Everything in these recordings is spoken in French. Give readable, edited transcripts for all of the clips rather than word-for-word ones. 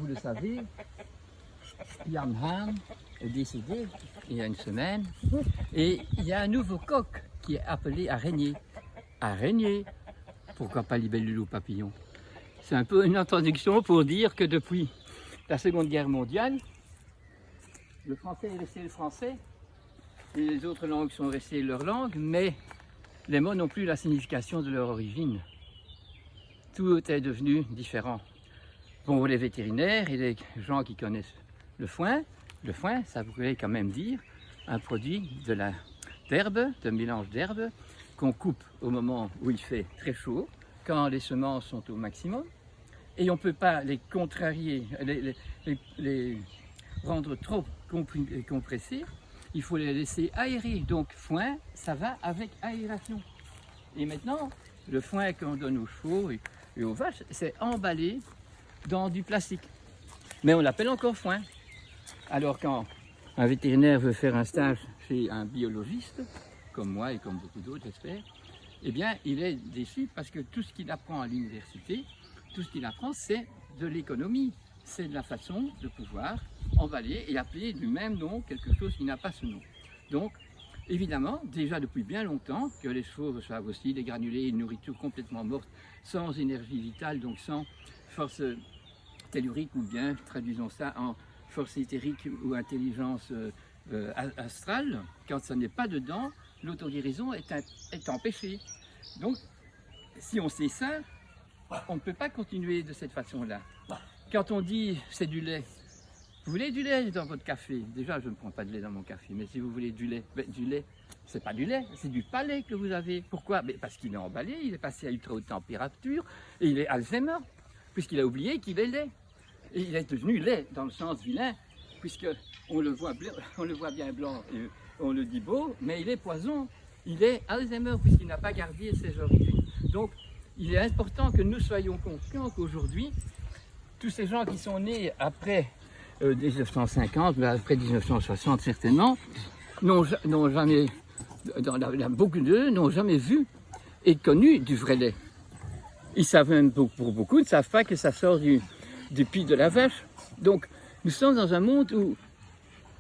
le savez, Jan Hahn est décédé il y a une semaine et il y a un nouveau coq qui est appelé araignée. Araignée, pourquoi pas libellule ou papillon? C'est un peu une introduction pour dire que depuis la Seconde Guerre mondiale, le français est resté le français et les autres langues sont restées leur langue, mais les mots n'ont plus la signification de leur origine. Tout est devenu différent. Pour les vétérinaires et les gens qui connaissent le foin, ça voudrait quand même dire un produit d'herbe, de mélange d'herbes qu'on coupe au moment où il fait très chaud, quand les semences sont au maximum, et on ne peut pas les contrarier, les rendre trop compressés, il faut les laisser aérer. Donc foin, ça va avec aération. Et maintenant, le foin qu'on donne aux chevaux et aux vaches, c'est emballé dans du plastique. Mais on l'appelle encore foin. Alors quand un vétérinaire veut faire un stage chez un biologiste, comme moi et comme beaucoup d'autres j'espère, eh bien il est déçu parce que tout ce qu'il apprend à l'université, tout ce qu'il apprend c'est de l'économie, c'est de la façon de pouvoir emballer et appeler du même nom quelque chose qui n'a pas ce nom. Donc évidemment, déjà depuis bien longtemps que les chevaux reçoivent aussi des granulés, une nourriture complètement morte, sans énergie vitale, donc sans force tellurique ou bien, traduisons ça en force éthérique ou intelligence astrale, quand ça n'est pas dedans, l'autoguérison est empêchée. Donc, si on sait ça, on ne peut pas continuer de cette façon-là. Quand on dit c'est du lait, vous voulez du lait dans votre café? Déjà, je ne prends pas de lait dans mon café, mais si vous voulez du lait, c'est pas du lait, c'est du palais que vous avez. Pourquoi? Parce qu'il est emballé, il est passé à ultra haute température et il est Alzheimer, puisqu'il a oublié qu'il est lait. Et il est devenu lait dans le sens vilain, puisqu'on le voit bien blanc, et on le dit beau, mais il est poison, il est Alzheimer, puisqu'il n'a pas gardé ses origines. Donc, il est important que nous soyons conscients qu'aujourd'hui, tous ces gens qui sont nés après 1950, mais après 1960 certainement, n'ont jamais, beaucoup d'eux n'ont jamais vu et connu du vrai lait. Ils savent même, pour beaucoup, ne savent pas que ça sort du pied de la vache. Donc, nous sommes dans un monde où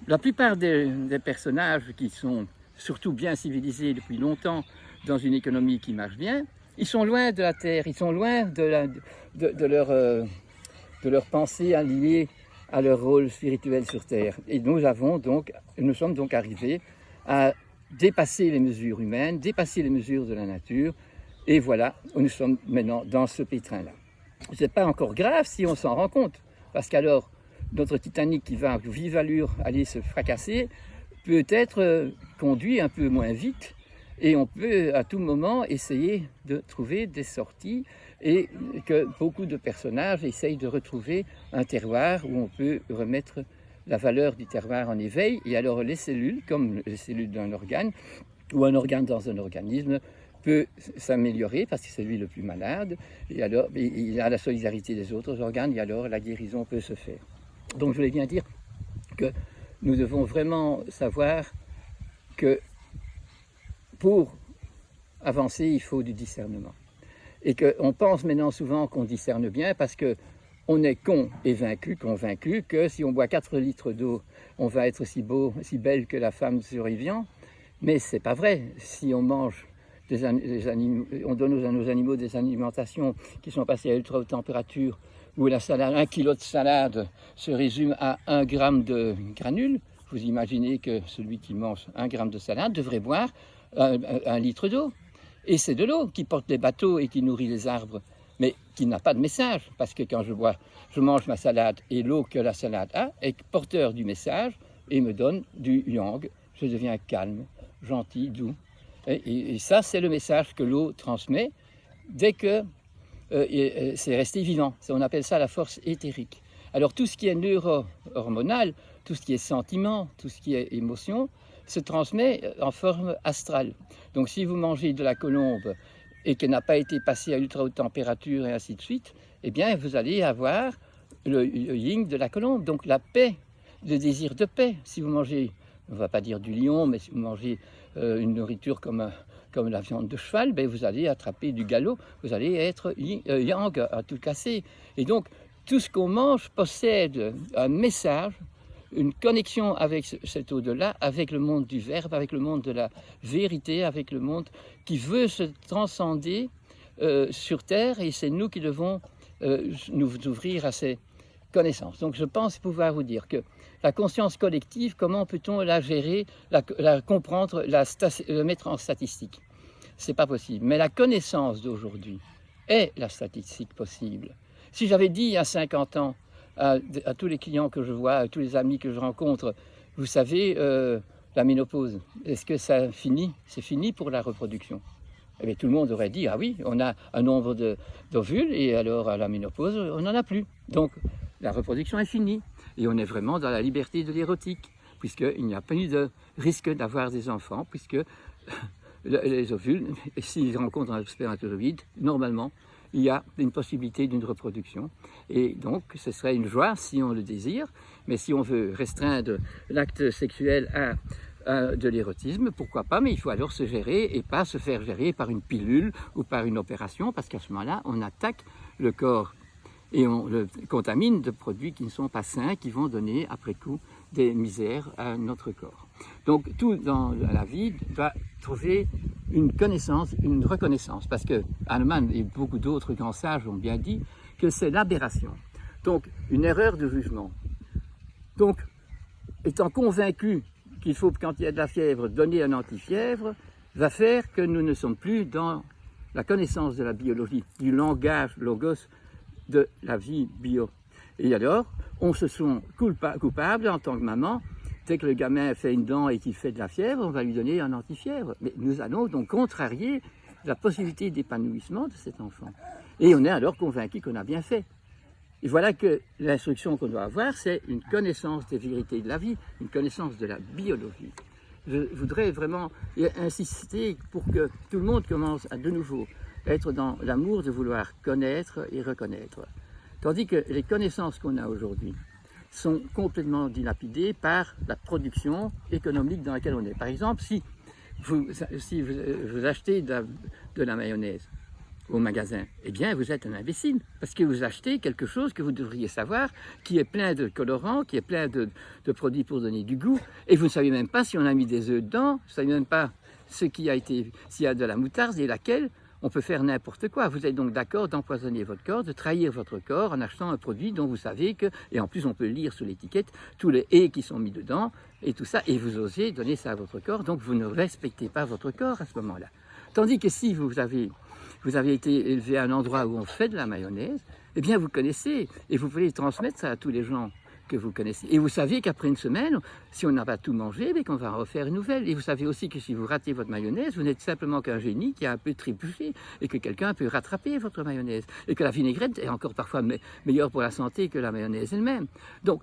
la plupart des personnages qui sont surtout bien civilisés depuis longtemps dans une économie qui marche bien, ils sont loin de la terre, ils sont loin de leur pensée alliée à leur rôle spirituel sur terre. Et nous sommes donc arrivés à dépasser les mesures humaines, dépasser les mesures de la nature, et voilà, nous sommes maintenant dans ce pétrin-là. Ce n'est pas encore grave si on s'en rend compte, parce qu'alors notre Titanic qui va à vive allure aller se fracasser peut être conduit un peu moins vite et on peut à tout moment essayer de trouver des sorties et que beaucoup de personnages essayent de retrouver un terroir où on peut remettre la valeur du terroir en éveil. Et alors les cellules, comme les cellules d'un organe ou un organe dans un organisme, peut s'améliorer parce que c'est lui le plus malade, et alors il a la solidarité des autres organes, et alors la guérison peut se faire. Donc je voulais bien dire que nous devons vraiment savoir que pour avancer, il faut du discernement. Et qu'on pense maintenant souvent qu'on discerne bien parce qu'on est con et convaincu que si on boit 4 litres d'eau, on va être aussi beau, si belle que la femme sur Evian. Mais c'est pas vrai. Si on mange on donne à nos animaux des alimentations qui sont passées à ultra haute température, où la salade, 1 kg de salade se résume à 1 gramme de granules, vous imaginez que celui qui mange 1 gramme de salade devrait boire 1 litre d'eau. Et c'est de l'eau qui porte les bateaux et qui nourrit les arbres, mais qui n'a pas de message, parce que quand je mange ma salade et l'eau que la salade a est porteur du message et me donne du yang, je deviens calme, gentil, doux. Et ça, c'est le message que l'eau transmet dès que c'est resté vivant. On appelle ça la force éthérique. Alors tout ce qui est neuro-hormonal, tout ce qui est sentiment, tout ce qui est émotion, se transmet en forme astrale. Donc si vous mangez de la colombe et qu'elle n'a pas été passée à ultra haute température et ainsi de suite, eh bien vous allez avoir le yin de la colombe, donc la paix, le désir de paix. Si vous mangez, on ne va pas dire du lion, mais si vous mangez une nourriture comme la viande de cheval, ben vous allez attraper du galop, vous allez être yang à tout casser. Et donc, tout ce qu'on mange possède un message, une connexion avec cet au-delà, avec le monde du verbe, avec le monde de la vérité, avec le monde qui veut se transcender sur Terre, et c'est nous qui devons nous ouvrir à ces connaissances. Donc je pense pouvoir vous dire que la conscience collective, comment peut-on la gérer, la comprendre, la mettre en statistique? C'est pas possible. Mais la connaissance d'aujourd'hui est la statistique possible. Si j'avais dit il y a 50 ans à tous les clients que je vois, à tous les amis que je rencontre, vous savez, la ménopause, est-ce que ça finit? C'est fini pour la reproduction. Eh bien, tout le monde aurait dit, ah oui, on a un nombre d'ovules, et alors à la ménopause, on n'en a plus. Donc, la reproduction est finie. Et on est vraiment dans la liberté de l'érotique, puisqu'il n'y a pas eu de risque d'avoir des enfants, puisque les ovules, s'ils rencontrent un spermatozoïde, normalement, il y a une possibilité d'une reproduction. Et donc, ce serait une joie si on le désire, mais si on veut restreindre l'acte sexuel à de l'érotisme, pourquoi pas, mais il faut alors se gérer et pas se faire gérer par une pilule ou par une opération, parce qu'à ce moment-là, on attaque le corps et on le contamine de produits qui ne sont pas sains, qui vont donner après coup des misères à notre corps. Donc tout dans la vie doit trouver une connaissance, une reconnaissance, parce que Hahnemann et beaucoup d'autres grands sages ont bien dit que c'est l'aberration, donc une erreur de jugement. Donc, étant convaincu qu'il faut, quand il y a de la fièvre, donner un antifièvre, va faire que nous ne sommes plus dans la connaissance de la biologie, du langage logos de la vie bio. Et alors, on se sent coupable en tant que maman. Dès que le gamin fait une dent et qu'il fait de la fièvre, on va lui donner un antifièvre. Mais nous allons donc contrarier la possibilité d'épanouissement de cet enfant. Et on est alors convaincu qu'on a bien fait. Et voilà que l'instruction qu'on doit avoir, c'est une connaissance des vérités de la vie, une connaissance de la biologie. Je voudrais vraiment insister pour que tout le monde commence à de nouveau être dans l'amour de vouloir connaître et reconnaître. Tandis que les connaissances qu'on a aujourd'hui sont complètement dilapidées par la production économique dans laquelle on est. Par exemple, si vous achetez de la mayonnaise au magasin, eh bien vous êtes un imbécile, parce que vous achetez quelque chose que vous devriez savoir, qui est plein de colorants, qui est plein de produits pour donner du goût, et vous ne savez même pas si on a mis des œufs dedans, vous ne savez même pas s'il y a de la moutarde et laquelle. On peut faire n'importe quoi. Vous êtes donc d'accord d'empoisonner votre corps, de trahir votre corps en achetant un produit dont vous savez que, et en plus on peut lire sur l'étiquette, tous les « et » qui sont mis dedans, et tout ça, et vous osez donner ça à votre corps, donc vous ne respectez pas votre corps à ce moment-là. Tandis que si vous avez été élevé à un endroit où on fait de la mayonnaise, eh bien vous connaissez, et vous pouvez transmettre ça à tous les gens que vous connaissez. Et vous savez qu'après une semaine, si on n'a pas tout mangé, qu'on va en refaire une nouvelle. Et vous savez aussi que si vous ratez votre mayonnaise, vous n'êtes simplement qu'un génie qui a un peu trébuché et que quelqu'un peut rattraper votre mayonnaise. Et que la vinaigrette est encore parfois meilleure pour la santé que la mayonnaise elle-même. Donc,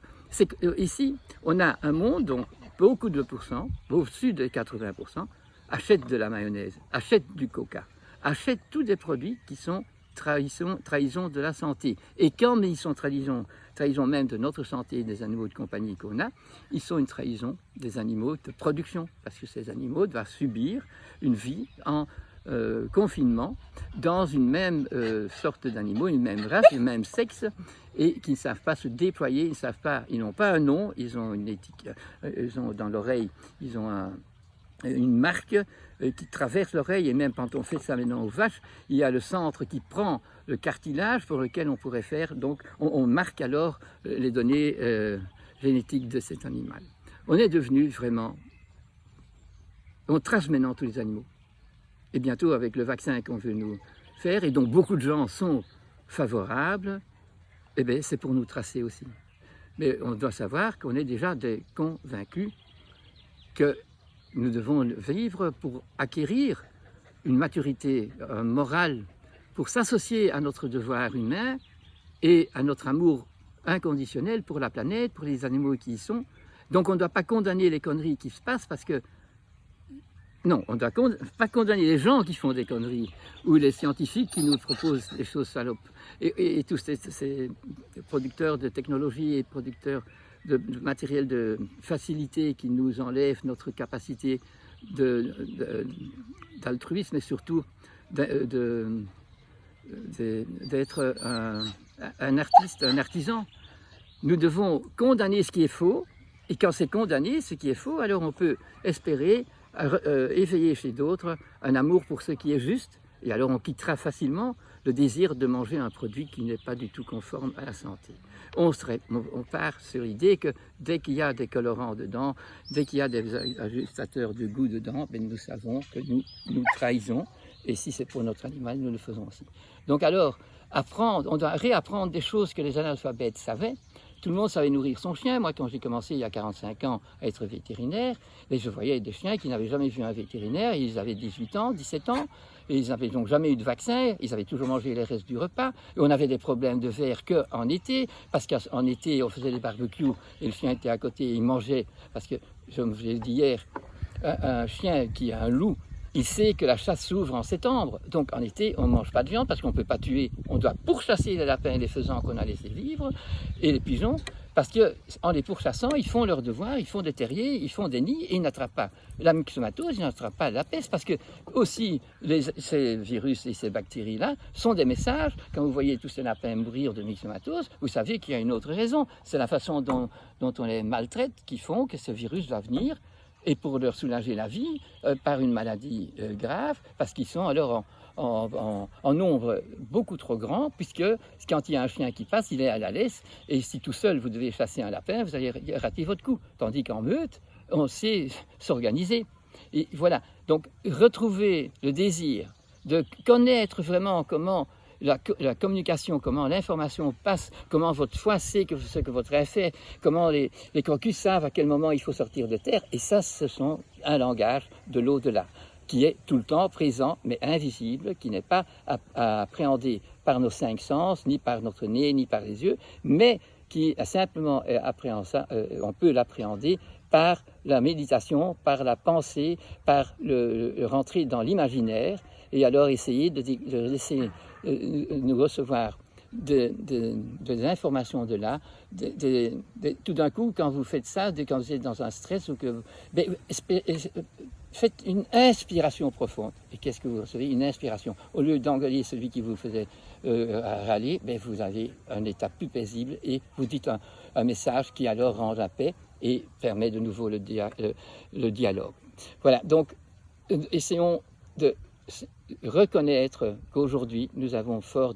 ici, on a un monde dont beaucoup de pourcents, au-dessus de 80%, achètent de la mayonnaise, achètent du coca, achètent tous des produits qui sont trahison de la santé. Et quand ils sont trahison même de notre santé et des animaux de compagnie qu'on a, ils sont une trahison des animaux de production, parce que ces animaux doivent subir une vie en confinement dans une même sorte d'animaux, une même race, un même sexe, et qui ne savent pas se déployer, ils n'ont pas un nom, ils ont une éthique, ils ont dans l'oreille, ils ont une marque qui traverse l'oreille, et même quand on fait ça maintenant aux vaches, il y a le centre qui prend le cartilage pour lequel on pourrait faire, donc on marque alors les données génétiques de cet animal. On est devenu vraiment, on trace maintenant tous les animaux. Et bientôt avec le vaccin qu'on veut nous faire, et dont beaucoup de gens sont favorables, eh bien c'est pour nous tracer aussi. Mais on doit savoir qu'on est déjà des convaincus que nous devons vivre pour acquérir une maturité morale, pour s'associer à notre devoir humain et à notre amour inconditionnel pour la planète, pour les animaux qui y sont. Donc on ne doit pas condamner les conneries qui se passent parce que... Non, on ne doit pas condamner les gens qui font des conneries ou les scientifiques qui nous proposent des choses salopes. Et tous ces producteurs de technologie et producteurs de matériel de facilité qui nous enlève notre capacité d'altruisme et surtout d'être un artiste, un artisan. Nous devons condamner ce qui est faux, et quand c'est condamné, ce qui est faux, alors on peut espérer éveiller chez d'autres un amour pour ce qui est juste, et alors on quittera facilement le désir de manger un produit qui n'est pas du tout conforme à la santé. On part sur l'idée que dès qu'il y a des colorants dedans, dès qu'il y a des ajusteurs de goût dedans, ben nous savons que nous trahissons, et si c'est pour notre animal, nous le faisons aussi. Donc alors, on doit réapprendre des choses que les analphabètes savaient. Tout le monde savait nourrir son chien. Moi, quand j'ai commencé il y a 45 ans à être vétérinaire, et je voyais des chiens qui n'avaient jamais vu un vétérinaire. Ils avaient 18 ans, 17 ans, et ils n'avaient donc jamais eu de vaccin. Ils avaient toujours mangé les restes du repas. Et on avait des problèmes de verre qu'en été, parce qu'en été, on faisait des barbecues et le chien était à côté et il mangeait. Parce que, je vous l'ai dit hier, un chien qui a un loup, il sait que la chasse s'ouvre en septembre. Donc en été, on ne mange pas de viande parce qu'on ne peut pas tuer. On doit pourchasser les lapins et les faisans qu'on a laissés vivre et les pigeons parce qu'en les pourchassant, ils font leur devoir, ils font des terriers, ils font des nids et ils n'attrapent pas la myxomatose, ils n'attrapent pas la peste parce que aussi ces virus et ces bactéries-là sont des messages. Quand vous voyez tous ces lapins mourir de myxomatose, vous savez qu'il y a une autre raison. C'est la façon dont on les maltraite qui font que ce virus va venir. Et pour leur soulager la vie par une maladie grave, parce qu'ils sont alors en nombre beaucoup trop grand, puisque quand il y a un chien qui passe, il est à la laisse, et si tout seul vous devez chasser un lapin, vous allez rater votre coup. Tandis qu'en meute, on sait s'organiser. Et voilà, donc retrouver le désir de connaître vraiment comment la communication, comment l'information passe, comment votre foie sait ce que votre air fait, comment les crocus savent à quel moment il faut sortir de terre. Et ça, ce sont un langage de l'au-delà, qui est tout le temps présent, mais invisible, qui n'est pas appréhendé par nos 5 sens, ni par notre nez, ni par les yeux, mais qui est simplement on peut l'appréhender par la méditation, par la pensée, par le rentrer dans l'imaginaire, et alors essayer de laisser nous recevoir des informations de là. Tout d'un coup, quand vous faites ça, quand vous êtes dans un stress, ou que faites une inspiration profonde. Et qu'est-ce que vous recevez? Une inspiration. Au lieu d'engueuler celui qui vous faisait râler, vous avez un état plus paisible et vous dites un message qui alors rend la paix et permet de nouveau le dialogue. Voilà, donc essayons de reconnaître qu'aujourd'hui nous avons fort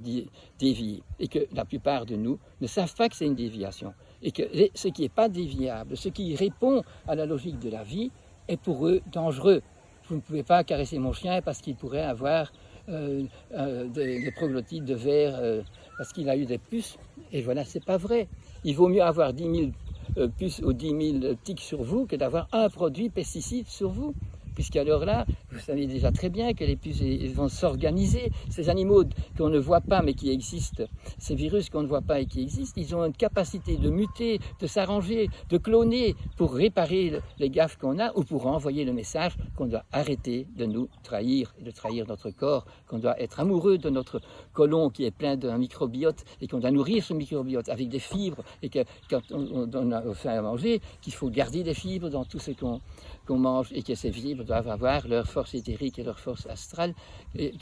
dévié et que la plupart de nous ne savent pas que c'est une déviation et que ce qui n'est pas déviable, ce qui répond à la logique de la vie est pour eux dangereux. Vous ne pouvez pas caresser mon chien parce qu'il pourrait avoir des proglottides de verre parce qu'il a eu des puces, et voilà, c'est pas vrai. Il vaut mieux avoir 10 000 puces ou 10 000 tiques sur vous que d'avoir un produit pesticide sur vous. Puisqu'alors là, vous savez déjà très bien que les puces vont s'organiser. Ces animaux qu'on ne voit pas mais qui existent, ces virus qu'on ne voit pas et qui existent, ils ont une capacité de muter, de s'arranger, de cloner pour réparer les gaffes qu'on a ou pour envoyer le message qu'on doit arrêter de nous trahir et de trahir notre corps, qu'on doit être amoureux de notre côlon qui est plein d'un microbiote et qu'on doit nourrir ce microbiote avec des fibres et que quand on a faim à manger, qu'il faut garder des fibres dans tout ce qu'on mange et que ces fibres doivent avoir leur force éthérique et leur force astrale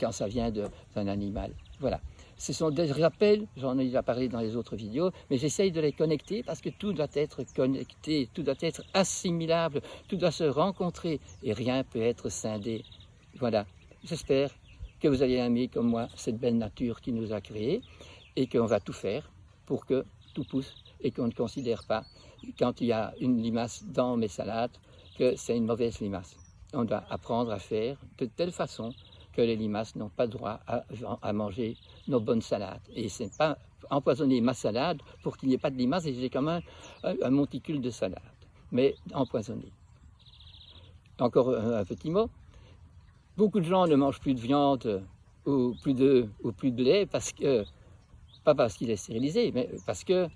quand ça vient d'un animal. Voilà. Ce sont des rappels, j'en ai déjà parlé dans les autres vidéos, mais j'essaye de les connecter parce que tout doit être connecté, tout doit être assimilable, tout doit se rencontrer et rien peut être scindé. Voilà. J'espère que vous allez aimer comme moi cette belle nature qui nous a créés et qu'on va tout faire pour que tout pousse et qu'on ne considère pas, quand il y a une limace dans mes salades, que c'est une mauvaise limace. On doit apprendre à faire de telle façon que les limaces n'ont pas droit à manger nos bonnes salades. Et ce n'est pas empoisonner ma salade pour qu'il n'y ait pas de limaces et j'ai quand même un monticule de salade, mais empoisonner. Encore un petit mot. Beaucoup de gens ne mangent plus de viande ou plus de lait pas parce qu'il est stérilisé, mais parce que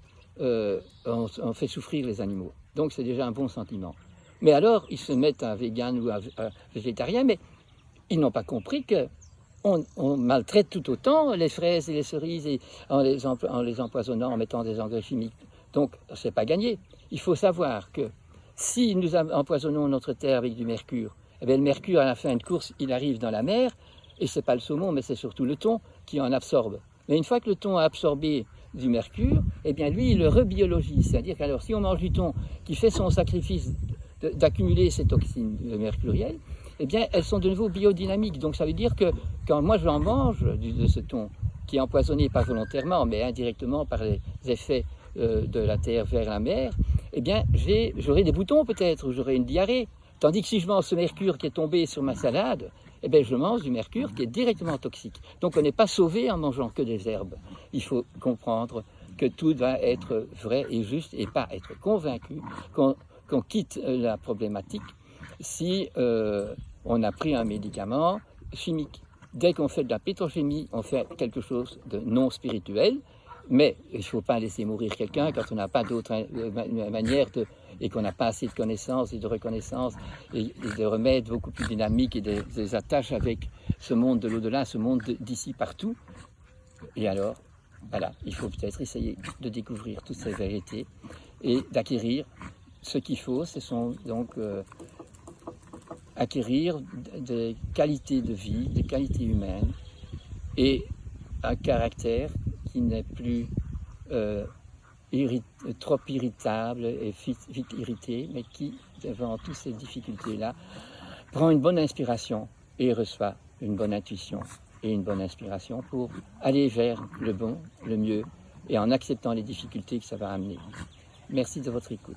on fait souffrir les animaux. Donc c'est déjà un bon sentiment. Mais alors, ils se mettent à vegan ou à végétarien, mais ils n'ont pas compris qu'on maltraite tout autant les fraises et les cerises en les empoisonnant, en mettant des engrais chimiques. Donc, ce n'est pas gagné. Il faut savoir que si nous empoisonnons notre terre avec du mercure, eh bien, le mercure, à la fin de course, il arrive dans la mer, Et ce n'est pas le saumon, mais c'est surtout le thon qui en absorbe. Mais une fois que le thon a absorbé du mercure, eh bien lui, il le rebiologise. C'est-à-dire qu'alors, si on mange du thon qui fait son sacrifice d'accumuler ces toxines mercurielles, eh bien, elles sont de nouveau biodynamiques. Donc ça veut dire que quand moi j'en mange de ce thon, qui est empoisonné pas volontairement, mais indirectement par les effets de la terre vers la mer, eh bien, j'aurai des boutons peut-être, ou j'aurai une diarrhée. Tandis que si je mange ce mercure qui est tombé sur ma salade, eh bien, je mange du mercure qui est directement toxique. Donc on n'est pas sauvé en mangeant que des herbes. Il faut comprendre que tout va être vrai et juste et pas être convaincu qu'on quitte la problématique si on a pris un médicament chimique. Dès qu'on fait de la pétrochimie, on fait quelque chose de non spirituel, mais il ne faut pas laisser mourir quelqu'un quand on n'a pas d'autre manière et qu'on n'a pas assez de connaissances et de reconnaissance et de remèdes beaucoup plus dynamiques et des attaches avec ce monde de l'au-delà, ce monde d'ici partout. Et alors, voilà, il faut peut-être essayer de découvrir toutes ces vérités et d'acquérir ce qu'il faut. Ce sont donc acquérir des qualités de vie, des qualités humaines et un caractère qui n'est plus trop irritable et vite irrité, mais qui, devant toutes ces difficultés-là, prend une bonne inspiration et reçoit une bonne intuition et une bonne inspiration pour aller vers le bon, le mieux, et en acceptant les difficultés que ça va amener. Merci de votre écoute.